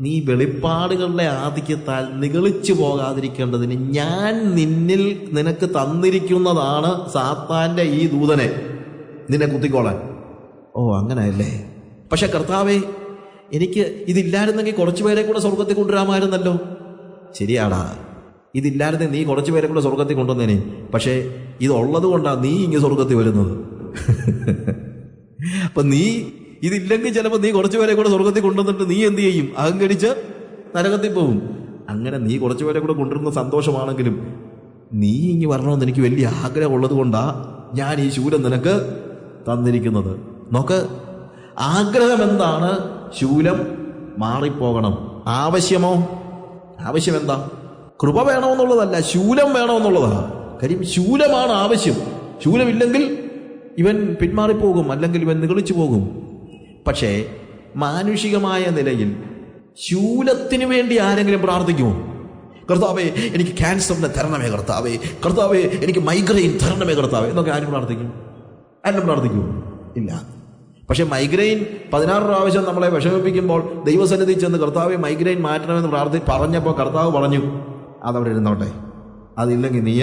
നീ വെളിപ്പാടുകളുടെ ആധിക്യത്താൽ നിഗളിച്ചു പോകാതിരിക്കേണ്ടതിന് ഞാൻ നിനക്ക് തന്നിരിക്കുന്നതാണ് സാത്താന്റെ ഈ ദൂതനെ നിന്നെ കുത്തിക്കോളാൻ. ഓ, അങ്ങനെയല്ലേ? പക്ഷെ കർത്താവേ, എനിക്ക് ഇതില്ലായിരുന്നെങ്കിൽ കുറച്ചു പേരെ കൂടെ സ്വർഗത്തിൽ കൊണ്ടുവരാമായിരുന്നല്ലോ. ശരിയാടാ, ഇതില്ലായിരുന്നെങ്കിൽ നീ കുറച്ചു പേരെ കൂടെ സ്വർഗത്തിൽ കൊണ്ടുവന്നേനെ. പക്ഷേ ഇതുള്ളത് കൊണ്ടാണ് നീ ഇങ്ങ് സ്വർഗത്തിൽ വരുന്നത്. അപ്പൊ നീ ഇതില്ലെങ്കിൽ ചിലപ്പോൾ നീ കുറച്ചു പേരെ കൂടെ സ്വർഗത്തിൽ കൊണ്ടുവന്നിട്ട് നീ എന്ത് ചെയ്യും? അഹങ്കരിച്ച് നരകത്തിൽ പോകും. അങ്ങനെ നീ കുറച്ചു പേരെ കൂടെ കൊണ്ടുവരുന്ന സന്തോഷമാണെങ്കിലും നീ ഇങ്ങ് വരണമെന്ന് എനിക്ക് വലിയ ആഗ്രഹം ഉള്ളത് കൊണ്ടാ ഞാൻ ഈ ശൂലം നിനക്ക് തന്നിരിക്കുന്നത്. നോക്ക്, ആഗ്രഹം എന്താണ്? ശൂലം മാറിപ്പോകണം. ആവശ്യമോ? ആവശ്യം എന്താ? കൃപ വേണമെന്നുള്ളതല്ല, ശൂലം വേണമെന്നുള്ളതാണ്. കാര്യം ശൂലമാണ് ആവശ്യം. ശൂലമില്ലെങ്കിൽ ഇവൻ പിന്മാറിപ്പോകും, അല്ലെങ്കിൽ ഇവൻ നിഗളിച്ചു പോകും. പക്ഷേ മാനുഷികമായ നിലയിൽ ശൂലത്തിന് വേണ്ടി ആരെങ്കിലും പ്രാർത്ഥിക്കുമോ? കർത്താവേ, എനിക്ക് ക്യാൻസറിനെ തരണമേ കർത്താവേ, കർത്താവേ എനിക്ക് മൈഗ്രെയിൻ തരണമേ കർത്താവേ എന്നൊക്കെ ആരും പ്രാർത്ഥിക്കും? ആരും പ്രാർത്ഥിക്കുമോ? ഇല്ല. പക്ഷെ മൈഗ്രെയിൻ 16 പ്രാവശ്യം നമ്മളെ വിഷമിപ്പിക്കുമ്പോൾ ദൈവസന്നിധി ചെന്ന് കർത്താവെ മൈഗ്രെയിൻ മാറ്റണമെന്ന് പറഞ്ഞപ്പോൾ കർത്താവ് പറഞ്ഞു, അതവിടെ ഇരുന്നോട്ടെ, അതില്ലെങ്കിൽ നീ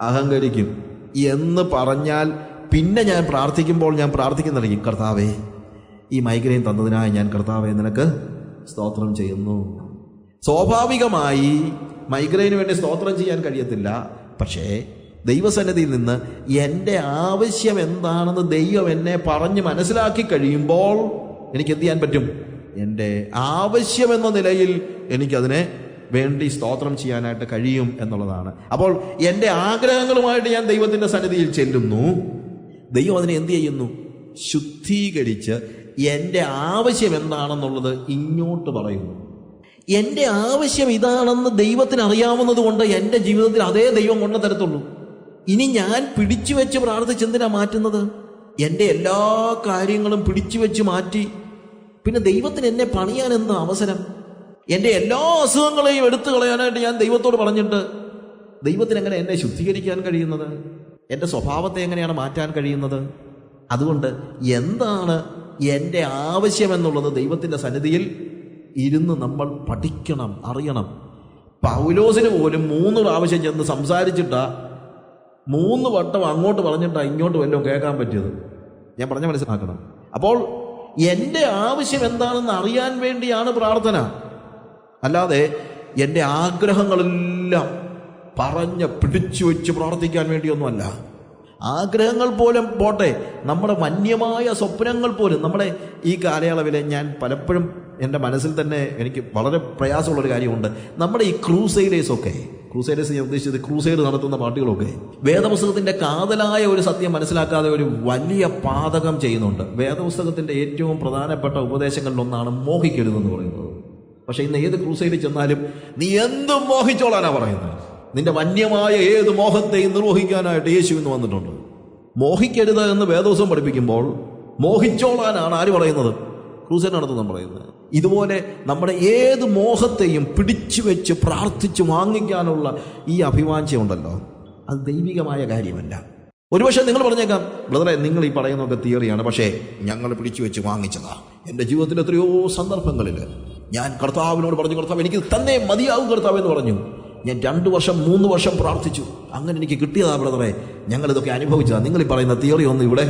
അഹങ്കരിക്കും എന്ന് പറഞ്ഞാൽ പിന്നെ ഞാൻ പ്രാർത്ഥിക്കുമ്പോൾ ഞാൻ പ്രാർത്ഥിക്കുന്നില്ലെങ്കിൽ കർത്താവേ, ഈ മൈഗ്രെയിൻ തന്നതിനായി ഞാൻ കർത്താവെ നിനക്ക് സ്തോത്രം ചെയ്യുന്നു. സ്വാഭാവികമായി മൈഗ്രെയിന് വേണ്ടി സ്തോത്രം ചെയ്യാൻ കഴിയത്തില്ല. പക്ഷേ ദൈവസന്നിധിയിൽ നിന്ന് എൻ്റെ ആവശ്യം എന്താണെന്ന് ദൈവം എന്നെ പറഞ്ഞ് മനസ്സിലാക്കി കഴിയുമ്പോൾ എനിക്ക് എന്ത് ചെയ്യാൻ പറ്റും? എൻ്റെ ആവശ്യമെന്ന നിലയിൽ എനിക്കതിനെ വേണ്ടി സ്തോത്രം ചെയ്യാനായിട്ട് കഴിയും എന്നുള്ളതാണ്. അപ്പോൾ എൻ്റെ ആഗ്രഹങ്ങളുമായിട്ട് ഞാൻ ദൈവത്തിൻ്റെ സന്നിധിയിൽ ചെല്ലുന്നു. ദൈവം അതിനെ എന്ത് ചെയ്യുന്നു? ശുദ്ധീകരിച്ച് എൻ്റെ ആവശ്യം എന്താണെന്നുള്ളത് ഇങ്ങോട്ട് പറയുന്നു. എൻ്റെ ആവശ്യം ഇതാണെന്ന് ദൈവത്തിന് അറിയാവുന്നത് കൊണ്ട് എൻ്റെ ജീവിതത്തിൽ അതേ ദൈവം കൊണ്ടു തരത്തുള്ളൂ. ഇനി ഞാൻ പിടിച്ചു വെച്ച് പ്രാർത്ഥിച്ചെന്തിനാ മാറ്റുന്നത്? എൻ്റെ എല്ലാ കാര്യങ്ങളും പിടിച്ചു വെച്ച് മാറ്റി പിന്നെ ദൈവത്തിന് എന്നെ പണിയാൻ എന്താ അവസരം? എൻ്റെ എല്ലാ അസുഖങ്ങളെയും എടുത്തു കളയാനായിട്ട് ഞാൻ ദൈവത്തോട് പറഞ്ഞിട്ട് ദൈവത്തിന് എങ്ങനെ എന്നെ ശുദ്ധീകരിക്കാൻ കഴിയുന്നത്? എൻ്റെ സ്വഭാവത്തെ എങ്ങനെയാണ് മാറ്റാൻ കഴിയുന്നത്? അതുകൊണ്ട് എന്താണ് എൻ്റെ ആവശ്യമെന്നുള്ളത് ദൈവത്തിൻ്റെ സന്നിധിയിൽ ഇരുന്ന് നമ്മൾ പഠിക്കണം, അറിയണം. പൗലോസിന് പോലും 3 പ്രാവശ്യം ചെന്ന് സംസാരിച്ചിട്ടാ 3 വട്ടം അങ്ങോട്ട് പറഞ്ഞിട്ടാ ഇങ്ങോട്ട് വല്ലതും കേൾക്കാൻ പറ്റിയത്. ഞാൻ പറഞ്ഞ മനസ്സിലാക്കണം. അപ്പോൾ എൻ്റെ ആവശ്യം എന്താണെന്ന് അറിയാൻ വേണ്ടിയാണ് പ്രാർത്ഥന, അല്ലാതെ എൻ്റെ ആഗ്രഹങ്ങളെല്ലാം പറഞ്ഞ് പിടിച്ചു വെച്ച് പ്രാർത്ഥിക്കാൻ വേണ്ടിയൊന്നുമല്ല. ആഗ്രഹങ്ങൾ പോലും പോട്ടെ, നമ്മുടെ വന്യമായ സ്വപ്നങ്ങൾ പോലും നമ്മുടെ ഈ കാലയളവിൽ ഞാൻ പലപ്പോഴും എൻ്റെ മനസ്സിൽ തന്നെ എനിക്ക് വളരെ പ്രയാസമുള്ളൊരു കാര്യമുണ്ട്. നമ്മുടെ ഈ ക്രൂസൈഡേഴ്സ് ഞാൻ ഉദ്ദേശിച്ചത് ക്രൂസൈഡ് നടത്തുന്ന പാർട്ടികളൊക്കെ വേദപുസ്തകത്തിൻ്റെ കാതലായ ഒരു സത്യം മനസ്സിലാക്കാതെ ഒരു വലിയ പാതകം ചെയ്യുന്നുണ്ട്. വേദപുസ്തകത്തിൻ്റെ ഏറ്റവും പ്രധാനപ്പെട്ട ഉപദേശങ്ങളിലൊന്നാണ് മോഹിക്കരുതെന്ന് പറയുന്നത്. പക്ഷെ ഇന്ന് ഏത് ക്രൂസൈഡിൽ ചെന്നാലും നീ എന്തും മോഹിച്ചോളാനാ പറയുന്നത്. നിന്റെ വന്യമായ ഏത് മോഹത്തെയും നിർവഹിക്കാനായിട്ട് യേശു ഇന്ന് വന്നിട്ടുണ്ട്. മോഹിക്കരുത് എന്ന് വേദപുസ്തകം പഠിപ്പിക്കുമ്പോൾ മോഹിച്ചോളാനാണ് ആര് പറയുന്നത്? ക്രൂസൈഡ് നടത്തുന്ന പറയുന്നത്. ഇതുപോലെ നമ്മുടെ ഏത് മോഹത്തെയും പിടിച്ചു വെച്ച് പ്രാർത്ഥിച്ച് വാങ്ങിക്കാനുള്ള ഈ അഭിവാഞ്ച ഉണ്ടല്ലോ, അത് ദൈവികമായ കാര്യമല്ല. ഒരുപക്ഷെ നിങ്ങൾ പറഞ്ഞേക്കാം, ബ്രദറെ നിങ്ങൾ ഈ പറയുന്നതൊക്കെ തിയറിയാണ്, പക്ഷേ ഞങ്ങൾ പിടിച്ചു വെച്ച് വാങ്ങിച്ചതാ. എൻ്റെ ജീവിതത്തിൽ എത്രയോ സന്ദർഭങ്ങളിൽ ഞാൻ കർത്താവിനോട് പറഞ്ഞു, കർത്താവ് എനിക്ക് തന്നെ മതിയാവും കർത്താവ് എന്ന് പറഞ്ഞു. ഞാൻ 2 വർഷം 3 വർഷം പ്രാർത്ഥിച്ചു. അങ്ങനെ എനിക്ക് കിട്ടിയതാ ബ്രദറെ. ഞങ്ങളിതൊക്കെ അനുഭവിച്ചതാ. നിങ്ങൾ ഈ പറയുന്ന തിയറി ഒന്നും ഇവിടെ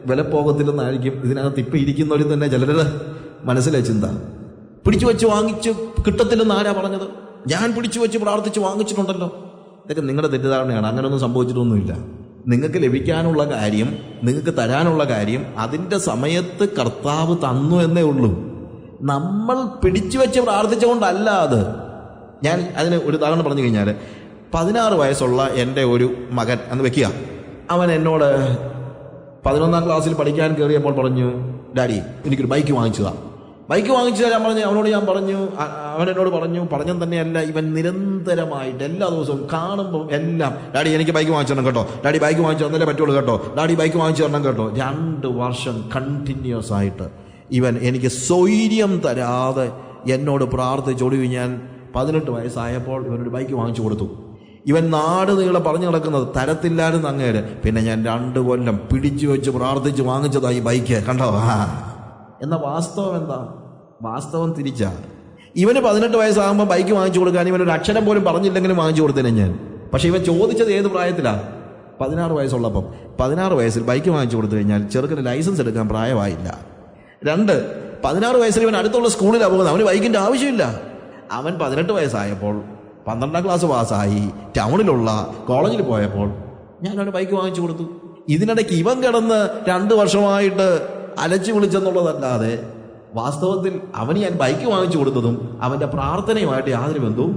വിലപ്പോകത്തില്ലെന്നായിരിക്കും ഇതിനകത്ത് ഇപ്പം ഇരിക്കുന്നവരും തന്നെ ചിലരുടെ മനസ്സിലെ ചിന്ത. പിടിച്ചു വെച്ച് വാങ്ങിച്ച് കിട്ടത്തില്ലെന്ന് ആരാ പറഞ്ഞത്? ഞാൻ പിടിച്ചു വെച്ച് പ്രാർത്ഥിച്ച് വാങ്ങിച്ചിട്ടുണ്ടല്ലോ. ഇതൊക്കെ നിങ്ങളുടെ തെറ്റിദ്ധാരണയാണ്. അങ്ങനെയൊന്നും സംഭവിച്ചിട്ടൊന്നുമില്ല. നിങ്ങൾക്ക് ലഭിക്കാനുള്ള കാര്യം, നിങ്ങൾക്ക് തരാനുള്ള കാര്യം അതിൻ്റെ സമയത്ത് കർത്താവ് തന്നു എന്നേ ഉള്ളൂ. നമ്മൾ പിടിച്ചു വെച്ച് പ്രാർത്ഥിച്ചുകൊണ്ടല്ല അത്. ഞാൻ അതിന് ഒരു ഉദാഹരണം പറഞ്ഞു കഴിഞ്ഞാൽ, 16 വയസ്സുള്ള എൻ്റെ ഒരു മകൻ എന്ന് വെക്കുക, അവൻ എന്നോട് 11ാം ക്ലാസ്സിൽ പഠിക്കാൻ കയറിയപ്പോൾ പറഞ്ഞു, ഡാഡി എനിക്കൊരു ബൈക്ക് വാങ്ങിച്ചതാണ്. ബൈക്ക് വാങ്ങിച്ചു തരാൻ പറഞ്ഞു. അവൻ എന്നോട് പറഞ്ഞത് തന്നെയല്ല, ഇവൻ നിരന്തരമായിട്ട് എല്ലാ ദിവസവും കാണുമ്പോൾ എല്ലാം, ഡാഡി എനിക്ക് ബൈക്ക് വാങ്ങിച്ചു തരണം കേട്ടോ, ഡാഡി ബൈക്ക് വാങ്ങിച്ചു തന്നല്ലേ പറ്റുള്ളൂ കേട്ടോ, ഡാഡി ബൈക്ക് വാങ്ങിച്ചു തരണം കേട്ടോ. 2 വർഷം കണ്ടിന്യൂസ് ആയിട്ട് ഇവൻ എനിക്ക് സ്വൈര്യം തരാതെ എന്നോട് പ്രാർത്ഥിച്ചൊടുവി ഞാൻ 18 വയസ്സായപ്പോൾ ഇവനൊരു ബൈക്ക് വാങ്ങിച്ചു കൊടുത്തു. ഇവൻ നാട് നീളെ പറഞ്ഞു നടക്കുന്നത് തരത്തില്ലായിരുന്നു അങ്ങേര്. പിന്നെ ഞാൻ 2 കൊല്ലം പിടിച്ചു വെച്ച് പ്രാർത്ഥിച്ച് വാങ്ങിച്ചതായി ബൈക്ക് കണ്ടോ. എന്നാൽ വാസ്തവം എന്താ? വാസ്തവം തിരിച്ചാ. ഇവന് 18 വയസ്സാകുമ്പോൾ ബൈക്ക് വാങ്ങിച്ചു കൊടുക്കാൻ ഇവനൊരു അക്ഷരം പോലും പറഞ്ഞില്ലെങ്കിലും വാങ്ങിച്ചു കൊടുത്തേനെ ഞാൻ. പക്ഷെ ഇവൻ ചോദിച്ചത് ഏത് പ്രായത്തിലാ? 16 വയസ്സുള്ളപ്പം. 16 വയസ്സിൽ ബൈക്ക് വാങ്ങിച്ചു കൊടുത്തു കഴിഞ്ഞാൽ ചെറുക്കന് ലൈസൻസ് എടുക്കാൻ പ്രായമായില്ല. 2, 16 വയസ്സിൽ ഇവൻ അടുത്തുള്ള സ്കൂളിലാണ് പോകുന്നത്, അവന് ബൈക്കിന്റെ ആവശ്യമില്ല. അവൻ 18 വയസ്സായപ്പോൾ 12ാം ക്ലാസ് പാസ്സായി ടൗണിലുള്ള കോളേജിൽ പോയപ്പോൾ ഞാൻ അവന് ബൈക്ക് വാങ്ങിച്ചു കൊടുത്തു. ഇതിനിടയ്ക്ക് ഇവൻ കിടന്ന് 2 വർഷമായിട്ട് അലച്ചു വിളിച്ചെന്നുള്ളതല്ലാതെ വാസ്തവത്തിൽ അവന് ഞാൻ ബൈക്ക് വാങ്ങിച്ചു കൊടുത്തതും അവന്റെ പ്രാർത്ഥനയുമായിട്ട് യാതൊരു ബന്ധവും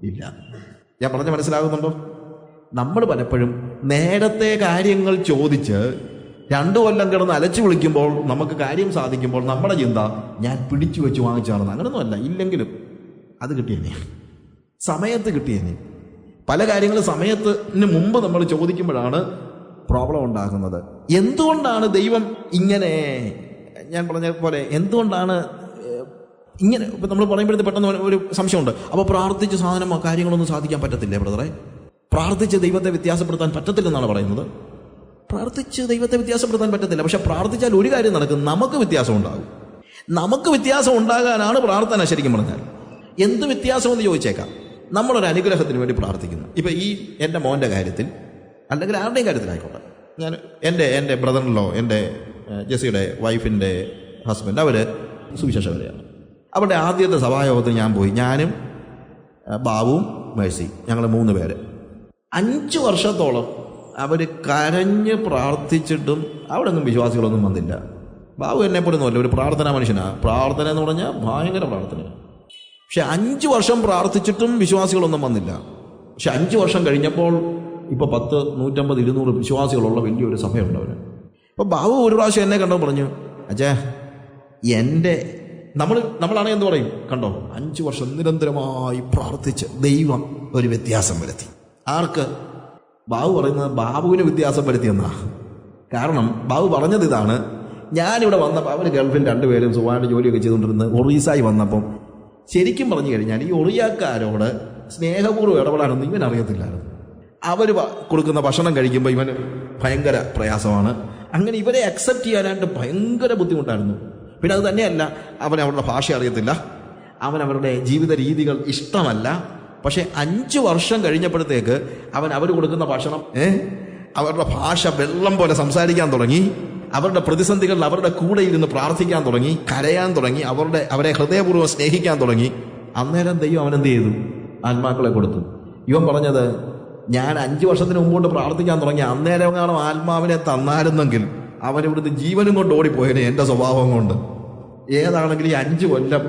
ഇല്ല. ഞാൻ പറഞ്ഞ മനസ്സിലാകുന്നുണ്ടോ? നമ്മൾ പലപ്പോഴും നേരത്തെ കാര്യങ്ങൾ ചോദിച്ച് 2 കൊല്ലം കിടന്ന് അലച്ചു വിളിക്കുമ്പോൾ നമുക്ക് കാര്യം സാധിക്കുമ്പോൾ നമ്മുടെ ചിന്ത ഞാൻ പിടിച്ചു വെച്ച് വാങ്ങിച്ചാണെന്ന്. അങ്ങനൊന്നുമല്ല. ഇല്ലെങ്കിലും അത് കിട്ടിയേനെ, സമയത്ത് കിട്ടിയേനെ. പല കാര്യങ്ങളും സമയത്തിന് മുമ്പ് നമ്മൾ ചോദിക്കുമ്പോഴാണ് പ്രോബ്ലം ഉണ്ടാകുന്നത്. എന്തുകൊണ്ടാണ് ദൈവം ഇങ്ങനെ, ഞാൻ പറഞ്ഞ പോലെ എന്തുകൊണ്ടാണ് ഇങ്ങനെ? ഇപ്പം നമ്മൾ പറയുമ്പോഴത്തെ പെട്ടെന്ന് ഒരു സംശയമുണ്ട്. അപ്പോൾ പ്രാർത്ഥിച്ച സാധനം കാര്യങ്ങളൊന്നും സാധിക്കാൻ പറ്റത്തില്ലേ ബ്രദറെ? പ്രാർത്ഥിച്ച് ദൈവത്തെ വ്യത്യാസപ്പെടുത്താൻ പറ്റത്തില്ലെന്നാണ് പറയുന്നത്. പ്രാർത്ഥിച്ച് ദൈവത്തെ വ്യത്യാസപ്പെടുത്താൻ പറ്റത്തില്ല. പക്ഷെ പ്രാർത്ഥിച്ചാൽ ഒരു കാര്യം നടക്കും, നമുക്ക് വ്യത്യാസം ഉണ്ടാകും. നമുക്ക് വ്യത്യാസം ഉണ്ടാകാനാണ് പ്രാർത്ഥന. ശരിക്കും പറഞ്ഞാൽ എന്ത് വ്യത്യാസമെന്ന് ചോദിച്ചേക്കാം. നമ്മളൊരു അനുഗ്രഹത്തിന് വേണ്ടി പ്രാർത്ഥിക്കുന്നു. ഇപ്പം ഈ എൻ്റെ മോൻ്റെ കാര്യത്തിൽ അല്ലെങ്കിൽ ആരുടെയും കാര്യത്തിലായിക്കോട്ടെ, ഞാൻ എൻ്റെ ബ്രദറിലോ, എൻ്റെ ജെസ്സിയുടെ വൈഫിൻ്റെ ഹസ്ബൻഡ്, അവർ സുവിശേഷകരെയാണ്. അവരുടെ ആദ്യത്തെ സഭായോഗത്തിന് ഞാൻ പോയി. ഞാനും ബാബുവും മേഴ്സി, ഞങ്ങൾ 3 പേര്. 5 വർഷത്തോളം അവർ കരഞ്ഞ് പ്രാർത്ഥിച്ചിട്ടും അവിടെ ഒന്നും വിശ്വാസികളൊന്നും വന്നില്ല. ബാബു എന്നെപ്പോലൊന്നുമല്ല, ഒരു പ്രാർത്ഥനാ മനുഷ്യനാണ്. പ്രാർത്ഥന എന്ന് പറഞ്ഞാൽ ഭയങ്കര പ്രാർത്ഥനയാണ്. പക്ഷെ 5 വർഷം പ്രാർത്ഥിച്ചിട്ടും വിശ്വാസികളൊന്നും വന്നില്ല. പക്ഷെ 5 വർഷം കഴിഞ്ഞപ്പോൾ ഇപ്പോൾ 10, 150, 200 വിശ്വാസികളുള്ള വലിയൊരു സഭയുണ്ട് അവന്. അപ്പോൾ ബാബു ഒരു പ്രാവശ്യം എന്നെ കണ്ടോ പറഞ്ഞു, അച്ഛാ നമ്മളാണെങ്കിൽ എന്ത് പറയും, കണ്ടോ 5 വർഷം നിരന്തരമായി പ്രാർത്ഥിച്ച് ദൈവം ഒരു വ്യത്യാസം വരുത്തി. ആർക്ക്? ബാബു പറയുന്നത് ബാബുവിന് വ്യത്യാസം വരുത്തിയെന്നാ. കാരണം ബാബു പറഞ്ഞത് ഇതാണ്, ഞാനിവിടെ വന്നപ്പോൾ അവർ ഗൾഫിൽ 2 പേരും സുഖമായിട്ട് ജോലിയൊക്കെ ചെയ്തുകൊണ്ടിരുന്ന് ഒറീസായി വന്നപ്പം ശരിക്കും പറഞ്ഞു കഴിഞ്ഞാൽ ഈ ഒറിയാക്കാരോട് സ്നേഹപൂർവ്വം ഇടപെടാനൊന്നും ഇവൻ അറിയത്തില്ലായിരുന്നു. അവർ കൊടുക്കുന്ന ഭക്ഷണം കഴിക്കുമ്പോൾ ഇവന് ഭയങ്കര പ്രയാസമാണ്. അങ്ങനെ ഇവരെ അക്സെപ്റ്റ് ചെയ്യാനായിട്ട് ഭയങ്കര ബുദ്ധിമുട്ടായിരുന്നു. പിന്നെ അത് തന്നെയല്ല, അവരുടെ ഭാഷ അറിയത്തില്ല, അവരുടെ ജീവിത രീതികൾ ഇഷ്ടമല്ല. പക്ഷെ 5 വർഷം കഴിഞ്ഞപ്പോഴത്തേക്ക് അവർ കൊടുക്കുന്ന ഭക്ഷണം, അവരുടെ ഭാഷ വെള്ളം പോലെ സംസാരിക്കാൻ തുടങ്ങി. അവരുടെ പ്രതിസന്ധികളിൽ അവരുടെ കൂടെ ഇരുന്ന് പ്രാർത്ഥിക്കാൻ തുടങ്ങി, കരയാൻ തുടങ്ങി, അവരെ ഹൃദയപൂർവ്വം സ്നേഹിക്കാൻ തുടങ്ങി. അന്നേരം ദൈവം അവനെന്ത് ചെയ്തു? ആത്മാക്കളെ കൊടുത്തു. ഇവൻ പറഞ്ഞത്, ഞാൻ 5 വർഷത്തിന് മുമ്പോട്ട് പ്രാർത്ഥിക്കാൻ തുടങ്ങി, അന്നേരം കാണും ആത്മാവിനെ തന്നായിരുന്നെങ്കിൽ അവനിവിടുന്ന് ജീവനും കൊണ്ട് ഓടിപ്പോയതിന് എൻ്റെ സ്വഭാവം കൊണ്ട്. ഏതാണെങ്കിലും ഈ 5 കൊല്ലം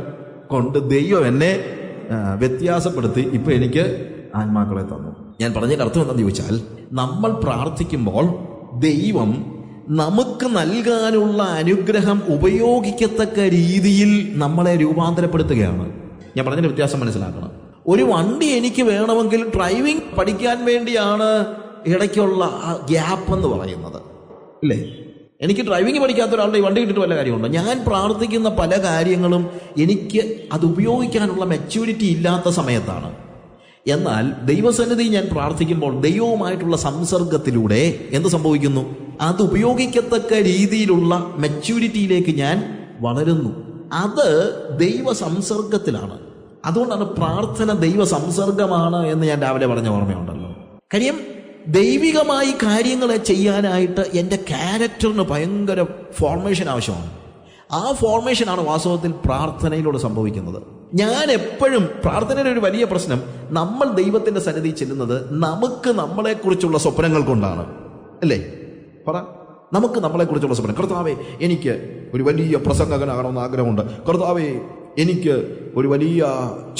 കൊണ്ട് ദൈവം എന്നെ വ്യത്യാസപ്പെടുത്തി ഇപ്പം എനിക്ക് ആത്മാക്കളെ തന്നു. ഞാൻ പറഞ്ഞതിൻ്റെ അർത്ഥം എന്താണെന്ന് ചോദിച്ചാൽ, നമ്മൾ പ്രാർത്ഥിക്കുമ്പോൾ ദൈവം നമുക്ക് നൽകാനുള്ള അനുഗ്രഹം ഉപയോഗിക്കത്തക്ക രീതിയിൽ നമ്മളെ രൂപാന്തരപ്പെടുത്തുകയാണ്. ഞാൻ പറഞ്ഞതിന്റെ വ്യത്യാസം മനസ്സിലാക്കണം. ഒരു വണ്ടി എനിക്ക് വേണമെങ്കിൽ ഡ്രൈവിംഗ് പഠിക്കാൻ വേണ്ടിയാണ് ഇടയ്ക്കുള്ള ആ ഗ്യാപ്പ് എന്ന് പറയുന്നത്, ഇല്ലേ? എനിക്ക് ഡ്രൈവിംഗ് പഠിക്കാത്ത ഒരാളുടെ ഈ വണ്ടി കിട്ടിയിട്ട് വല്ല കാര്യമുണ്ടോ? ഞാൻ പ്രാർത്ഥിക്കുന്ന പല കാര്യങ്ങളും എനിക്ക് അത് ഉപയോഗിക്കാനുള്ള മെച്യൂരിറ്റി ഇല്ലാത്ത സമയത്താണ്. എന്നാൽ ദൈവസന്നിധി ഞാൻ പ്രാർത്ഥിക്കുമ്പോൾ ദൈവവുമായിട്ടുള്ള സംസർഗത്തിലൂടെ എന്ത് സംഭവിക്കുന്നു? അത് ഉപയോഗിക്കത്തക്ക രീതിയിലുള്ള മെച്യൂരിറ്റിയിലേക്ക് ഞാൻ വളരുന്നു. അത് ദൈവ സംസർഗത്തിലാണ്. അതുകൊണ്ടാണ് പ്രാർത്ഥന ദൈവ സംസർഗമാണ് എന്ന് ഞാൻ രാവിലെ പറഞ്ഞ ഓർമ്മയുണ്ടല്ലോ. കാര്യം ദൈവികമായി കാര്യങ്ങളെ ചെയ്യാനായിട്ട് എൻ്റെ ക്യാരക്ടറിന് ഭയങ്കര ഫോർമേഷൻ ആവശ്യമാണ്. ആ ഫോർമേഷനാണ് വാസ്തവത്തിൽ പ്രാർത്ഥനയിലൂടെ സംഭവിക്കുന്നത്. ഞാൻ എപ്പോഴും പ്രാർത്ഥനയുടെ ഒരു വലിയ പ്രശ്നം, നമ്മൾ ദൈവത്തിന്റെ സന്നിധി ചെല്ലുന്നത് നമുക്ക് നമ്മളെക്കുറിച്ചുള്ള സ്വപ്നങ്ങൾ കൊണ്ടാണ്, അല്ലേ? പറ, നമുക്ക് നമ്മളെക്കുറിച്ചുള്ള സ്വപ്നം. കർത്താവേ, എനിക്ക് ഒരു വലിയ പ്രസംഗകനാകണമെന്ന് ആഗ്രഹമുണ്ട്. കർത്താവേ, എനിക്ക് ഒരു വലിയ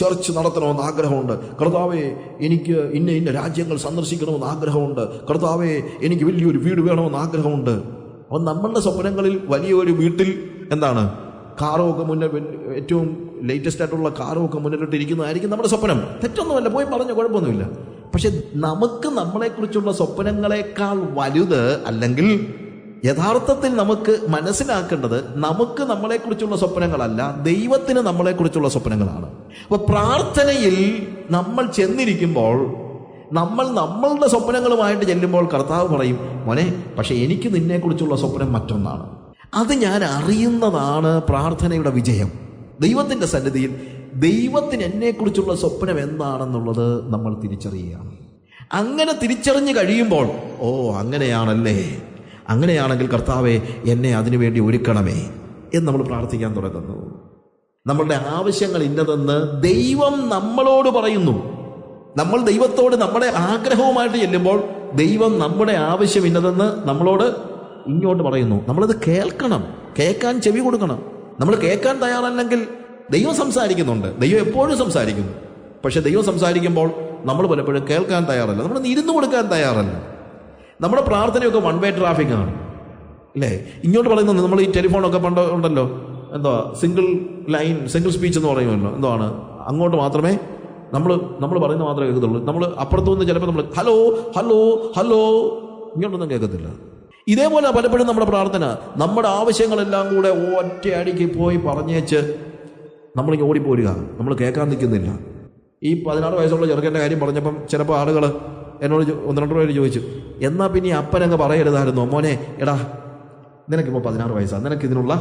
ചർച്ച് നടത്തണമെന്ന് ആഗ്രഹമുണ്ട്. കർത്താവേ, എനിക്ക് ഇന്ന രാജ്യങ്ങൾ സന്ദർശിക്കണമെന്ന് ആഗ്രഹമുണ്ട്. കർത്താവേ, എനിക്ക് വലിയൊരു വീട് വേണമെന്ന് ആഗ്രഹമുണ്ട്. അപ്പം നമ്മളുടെ സ്വപ്നങ്ങളിൽ വലിയൊരു വീട്ടിൽ എന്താണ്, കാറോ ഒക്കെ ഏറ്റവും ലേറ്റസ്റ്റ് ആയിട്ടുള്ള കാറോ ഒക്കെ മുന്നിലിട്ടിരിക്കുന്നതായിരിക്കും നമ്മുടെ സ്വപ്നം. തെറ്റൊന്നുമല്ല, പോയി പറഞ്ഞ കുഴപ്പമൊന്നുമില്ല. പക്ഷെ നമുക്ക് നമ്മളെക്കുറിച്ചുള്ള സ്വപ്നങ്ങളെക്കാൾ വലുത്, അല്ലെങ്കിൽ യഥാർത്ഥത്തിൽ നമുക്ക് മനസ്സിലാക്കേണ്ടത് നമുക്ക് നമ്മളെക്കുറിച്ചുള്ള സ്വപ്നങ്ങളല്ല, ദൈവത്തിന് നമ്മളെക്കുറിച്ചുള്ള സ്വപ്നങ്ങളാണ്. അപ്പൊ പ്രാർത്ഥനയിൽ നമ്മൾ ചെന്നിരിക്കുമ്പോൾ, നമ്മൾ നമ്മളുടെ സ്വപ്നങ്ങളുമായിട്ട് ചെല്ലുമ്പോൾ കർത്താവ് പറയും, മോനെ, പക്ഷെ എനിക്ക് നിന്നെക്കുറിച്ചുള്ള സ്വപ്നം മറ്റൊന്നാണ്. അത് ഞാൻ അറിയുന്നതാണ് പ്രാർത്ഥനയുടെ വിജയം. ദൈവത്തിൻ്റെ സന്നിധിയിൽ ദൈവത്തിന് എന്നെക്കുറിച്ചുള്ള സ്വപ്നം എന്താണെന്നുള്ളത് നമ്മൾ തിരിച്ചറിയുകയാണ്. അങ്ങനെ തിരിച്ചറിഞ്ഞ് കഴിയുമ്പോൾ, ഓ അങ്ങനെയാണല്ലേ, അങ്ങനെയാണെങ്കിൽ കർത്താവേ എന്നെ അതിനുവേണ്ടി ഒരുക്കണമേ എന്ന് നമ്മൾ പ്രാർത്ഥിക്കാൻ തുടങ്ങുന്നു. നമ്മളുടെ ആവശ്യങ്ങൾ ഇന്നതെന്ന് ദൈവം നമ്മളോട് പറയുന്നു. നമ്മൾ ദൈവത്തോട് നമ്മുടെ ആഗ്രഹവുമായിട്ട് ചെല്ലുമ്പോൾ ദൈവം നമ്മുടെ ആവശ്യം ഇന്നതെന്ന് നമ്മളോട് ഇങ്ങോട്ട് പറയുന്നു. നമ്മളത് കേൾക്കണം, കേൾക്കാൻ ചെവി കൊടുക്കണം. നമ്മൾ കേൾക്കാൻ തയ്യാറല്ലെങ്കിൽ ദൈവം സംസാരിക്കുന്നുണ്ട്, ദൈവം എപ്പോഴും സംസാരിക്കുന്നു. പക്ഷെ ദൈവം സംസാരിക്കുമ്പോൾ നമ്മൾ പലപ്പോഴും കേൾക്കാൻ തയ്യാറല്ല, നമ്മൾ ഇരുന്ന് കൊടുക്കാൻ തയ്യാറല്ല. നമ്മുടെ പ്രാർത്ഥനയൊക്കെ വൺ വേ ട്രാഫിക് ആണ്, അല്ലേ? ഇങ്ങോട്ട് പറയുന്നത് നമ്മൾ ഈ ടെലിഫോണൊക്കെ പണ്ട് ഉണ്ടല്ലോ, എന്താ സിംഗിൾ ലൈൻ, സിംഗിൾ സ്പീച്ച് എന്ന് പറയുമല്ലോ. എന്താണ്, അങ്ങോട്ട് മാത്രമേ നമ്മൾ പറയുന്നത് മാത്രമേ കേൾക്കത്തുള്ളൂ. നമ്മൾ അപ്പുറത്തുനിന്ന് ചിലപ്പോൾ നമ്മൾ ഹലോ ഹലോ ഹലോ ഇങ്ങോട്ടൊന്നും കേൾക്കത്തില്ല. ഇതേപോലെ പലപ്പോഴും നമ്മുടെ പ്രാർത്ഥന, നമ്മുടെ ആവശ്യങ്ങളെല്ലാം കൂടെ ഒറ്റയടിക്ക് പോയി പറഞ്ഞേച്ച് നമ്മളിങ്ങനെ ഓടിപ്പോരുക, നമ്മൾ കേൾക്കാൻ നിൽക്കുന്നില്ല. ഈ 16 വയസ്സുള്ള ചെറുക്കൻ്റെ കാര്യം പറഞ്ഞപ്പം ചിലപ്പോൾ ആളുകൾ എന്നോട് 1-2 പേര് ചോദിച്ചു, എന്നാൽ പിന്നെ ഈ അപ്പനങ്ങ് പറയരുതായിരുന്നോ, മോനെ എടാ നിനക്കിപ്പോൾ 16 വയസ്സാണ്, നിനക്കിതിനുള്ള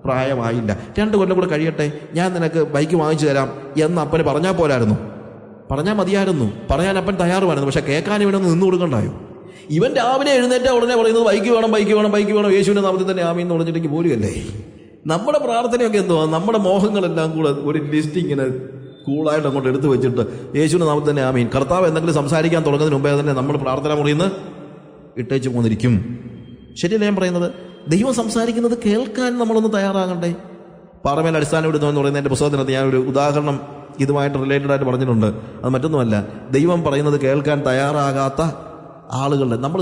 പ്രായമായില്ല, 2 കൊല്ലം കൂടെ കഴിയട്ടെ, ഞാൻ നിനക്ക് ബൈക്ക് വാങ്ങിച്ചു തരാം എന്ന് അപ്പന് പറഞ്ഞാൽ പോരായിരുന്നു? പറഞ്ഞാൽ മതിയായിരുന്നു, പറയാൻ അപ്പൻ തയ്യാറുമായിരുന്നു. പക്ഷെ കേൾക്കാൻ ഇവിടെ നിന്ന് കൊടുക്കണ്ടായോ? ഇവൻ രാവിലെ എഴുന്നേറ്റ ഉടനെ പറയുന്നത് ബൈക്ക് വേണം, ബൈക്ക് വേണം, ബൈക്ക് വേണം, യേശുവിൻ്റെ നാമത്തിൽ തന്നെ ആമീൻ എന്ന് പറഞ്ഞിട്ടെങ്കിൽ പോരുകയല്ലേ. നമ്മുടെ പ്രാർത്ഥനയൊക്കെ എന്തുവാ, നമ്മുടെ മോഹങ്ങളെല്ലാം കൂടെ ഒരു ലിസ്റ്റ് ഇങ്ങനെ കൂളായിട്ട് അങ്ങോട്ട് എടുത്തു വെച്ചിട്ട് യേശുവിൻ്റെ നാമത്തിൽ തന്നെ ആമീൻ. കർത്താവ് എന്തെങ്കിലും സംസാരിക്കാൻ തുടങ്ങുന്നതിന് മുമ്പേ തന്നെ നമ്മൾ പ്രാർത്ഥന മുറിയുന്ന ഇട്ടേച്ച് പോന്നിരിക്കും. ശരിയല്ലേ ഞാൻ പറയുന്നത്? ദൈവം സംസാരിക്കുന്നത് കേൾക്കാൻ നമ്മളൊന്ന് തയ്യാറാകണ്ടേ? പാറമേൽ അടിസ്ഥാനം ഇടുന്നു പറയുന്ന എൻ്റെ പുസ്തകത്തിനകത്ത് ഞാനൊരു ഉദാഹരണം ഇതുമായിട്ട് റിലേറ്റഡ് ആയിട്ട് പറഞ്ഞിട്ടുണ്ട്. അത് മറ്റൊന്നുമല്ല, ദൈവം പറയുന്നത് കേൾക്കാൻ തയ്യാറാകാത്ത ആളുകളുടെ, നമ്മൾ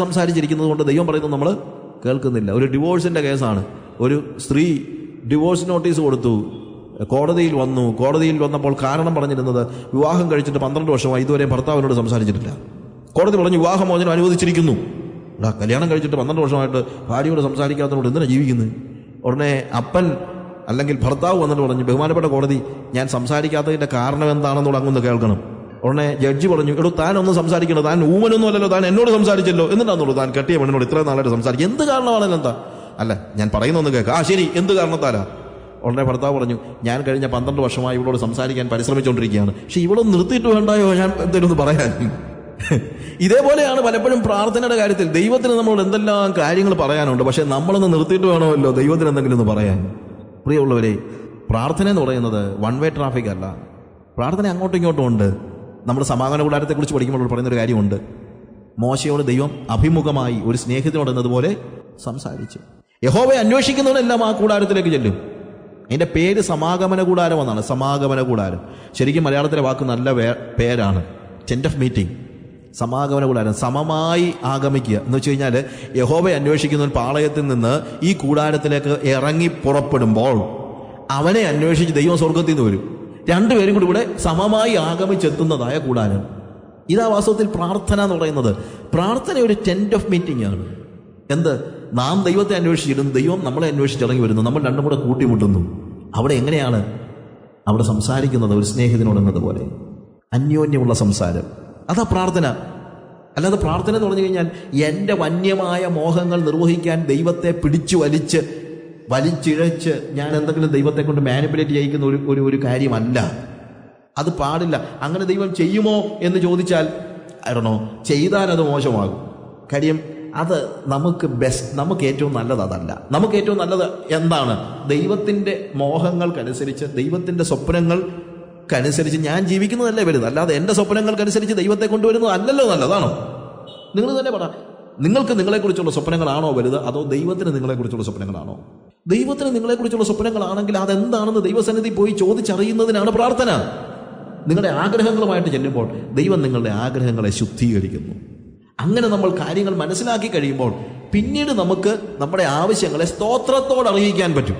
സംസാരിച്ചിരിക്കുന്നത് കൊണ്ട് ദൈവം പറയുന്നത് നമ്മൾ കേൾക്കുന്നില്ല. ഒരു ഡിവോഴ്സിൻ്റെ കേസാണ്. ഒരു സ്ത്രീ ഡിവോഴ്സ് നോട്ടീസ് കൊടുത്തു, കോടതിയിൽ വന്നു. കോടതിയിൽ വന്നപ്പോൾ കാരണം പറഞ്ഞിരുന്നത് വിവാഹം കഴിച്ചിട്ട് 12 വർഷമായി ഇതുവരെ ഭർത്താവിനോട് സംസാരിച്ചിട്ടില്ല. കോടതി പറഞ്ഞു വിവാഹമോചനം അനുവദിച്ചിരിക്കുന്നു. കല്യാണം കഴിച്ചിട്ട് 12 വർഷമായിട്ട് ഭാര്യയോട് സംസാരിക്കാത്തതോട് എന്തിനാണ് ജീവിക്കുന്നത്? ഉടനെ അപ്പൻ അല്ലെങ്കിൽ ഭർത്താവ് വന്നിട്ട് പറഞ്ഞു, ബഹുമാനപ്പെട്ട കോടതി, ഞാൻ സംസാരിക്കാത്തതിൻ്റെ കാരണം എന്താണെന്നോട് അങ്ങൊന്ന് കേൾക്കണം. ഉടനെ ജഡ്ജി പറഞ്ഞു, എടോ താൻ ഒന്നും സംസാരിക്കണം, താൻ ഊമനൊന്നും അല്ലല്ലോ, താൻ എന്നോട് സംസാരിച്ചല്ലോ, എന്നിട്ടാന്നുള്ളൂ താൻ കെട്ടിയ പെണ്ണിനോട് ഇത്രയും നാളായിട്ട് സംസാരിക്കും, എന്ത് കാരണമാണല്ലോ? എന്താ? അല്ല ഞാൻ പറയുന്നൊന്ന് കേൾക്കാം. ശരി, എന്ത് കാരണത്താലാ? ഉടനെ ഭർത്താവ് പറഞ്ഞു, ഞാൻ കഴിഞ്ഞ 12 വർഷമായി ഇവളോട് സംസാരിക്കാൻ പരിശ്രമിച്ചുകൊണ്ടിരിക്കുകയാണ്, പക്ഷെ ഇവളൊന്ന് നിർത്തിയിട്ട് വേണ്ടായോ ഞാൻ എന്തെങ്കിലും ഒന്ന് പറയാൻ? ഇതേപോലെയാണ് പലപ്പോഴും പ്രാർത്ഥനയുടെ കാര്യത്തിൽ. ദൈവത്തിന് നമ്മളോട് എന്തെല്ലാം കാര്യങ്ങൾ പറയാനുണ്ട്, പക്ഷെ നമ്മളൊന്ന് നിർത്തിയിട്ട് വേണമല്ലോ ദൈവത്തിന് എന്തെങ്കിലും ഒന്ന് പറയാൻ. പ്രിയമുള്ളവരെ, പ്രാർത്ഥന എന്ന് പറയുന്നത് വൺ വേ ട്രാഫിക് അല്ല. പ്രാർത്ഥന അങ്ങോട്ടും ഇങ്ങോട്ടും ഉണ്ട്. നമ്മുടെ സമാഗമന കൂടാരത്തെക്കുറിച്ച് പഠിക്കുമ്പോൾ പറയുന്നൊരു കാര്യമുണ്ട്. മോശയോട് ദൈവം അഭിമുഖമായി ഒരു സ്നേഹിതനോട് എന്നതുപോലെ സംസാരിച്ചു. യഹോവയെ അന്വേഷിക്കുന്നവനെല്ലാം ആ കൂടാരത്തിലേക്ക് ചെല്ലും. അതിൻ്റെ പേര് സമാഗമന കൂടാരം എന്നാണ്. സമാഗമന കൂടാരം ശരിക്കും മലയാളത്തിലെ വാക്ക് നല്ല പേരാണ്, ടെന്റ് ഓഫ് മീറ്റിംഗ്. സമാഗമന കൂടാരം, സമമായി ആഗമിക്കുക എന്ന് വെച്ച് കഴിഞ്ഞാൽ യഹോവയെ അന്വേഷിക്കുന്നവൻ പാളയത്തിൽ നിന്ന് ഈ കൂടാരത്തിലേക്ക് ഇറങ്ങി പുറപ്പെടുമ്പോൾ അവനെ അന്വേഷിച്ച് ദൈവം സ്വർഗത്തിൽ നിന്ന് വരും. 2 പേരും കൂടി ഇവിടെ സമമായി ആഗമിച്ചെത്തുന്നതായ കൂടാരം. ഇതാ വാസ്തവത്തിൽ പ്രാർത്ഥന എന്ന് പറയുന്നത്. പ്രാർത്ഥന ഒരു ടെന്റ് ഓഫ് മീറ്റിംഗ് ആണ്. എന്ത്? നാം ദൈവത്തെ അന്വേഷിച്ചിരുന്നു, ദൈവം നമ്മളെ അന്വേഷിച്ചിറങ്ങി വരുന്നു, നമ്മൾ രണ്ടും കൂടെ കൂട്ടിമുട്ടുന്നു. അവിടെ എങ്ങനെയാണ് അവിടെ സംസാരിക്കുന്നത്? ഒരു സ്നേഹിതനോട് എന്നതുപോലെ അന്യോന്യമുള്ള സംസാരം. അതാ പ്രാർത്ഥന. അല്ലാതെ പ്രാർത്ഥന എന്ന് പറഞ്ഞു കഴിഞ്ഞാൽ എൻ്റെ വന്യമായ മോഹങ്ങൾ നിർവഹിക്കാൻ ദൈവത്തെ പിടിച്ചു വലിച്ചിഴച്ച് ഞാൻ എന്തെങ്കിലും ദൈവത്തെ കൊണ്ട് മാനിപ്പുലേറ്റ് ചെയ്യിക്കുന്ന ഒരു കാര്യമല്ല. അത് പാടില്ല. അങ്ങനെ ദൈവം ചെയ്യുമോ എന്ന് ചോദിച്ചാൽ ആരണോ, ചെയ്താൽ അത് മോശമാകും. കാര്യം അത് നമുക്ക് ഏറ്റവും നല്ലത് അതല്ല. നമുക്ക് ഏറ്റവും നല്ലത് എന്താണ്? ദൈവത്തിൻ്റെ മോഹങ്ങൾക്കനുസരിച്ച്, ദൈവത്തിൻ്റെ സ്വപ്നങ്ങൾക്കനുസരിച്ച് ഞാൻ ജീവിക്കുന്നതല്ലേ വലുത്. അല്ലാതെ എൻ്റെ സ്വപ്നങ്ങൾക്കനുസരിച്ച് ദൈവത്തെ കൊണ്ടുവരുന്നത് അല്ലല്ലോ നല്ലതാണോ? നിങ്ങൾ തന്നെ പറ, നിങ്ങൾക്ക് നിങ്ങളെക്കുറിച്ചുള്ള സ്വപ്നങ്ങളാണോ വലുത്, അതോ ദൈവത്തിന് നിങ്ങളെക്കുറിച്ചുള്ള സ്വപ്നങ്ങളാണോ? ദൈവത്തിന് നിങ്ങളെക്കുറിച്ചുള്ള സ്വപ്നങ്ങളാണെങ്കിൽ അതെന്താണെന്ന് ദൈവസന്നിധി പോയി ചോദിച്ചറിയുന്നതിനാണ് പ്രാർത്ഥന. നിങ്ങളുടെ ആഗ്രഹങ്ങളുമായിട്ട് ചെല്ലുമ്പോൾ ദൈവം നിങ്ങളുടെ ആഗ്രഹങ്ങളെ ശുദ്ധീകരിക്കുന്നു. അങ്ങനെ നമ്മൾ കാര്യങ്ങൾ മനസ്സിലാക്കി കഴിയുമ്പോൾ പിന്നീട് നമുക്ക് നമ്മുടെ ആവശ്യങ്ങളെ സ്തോത്രത്തോടെ അറിയിക്കാൻ പറ്റും.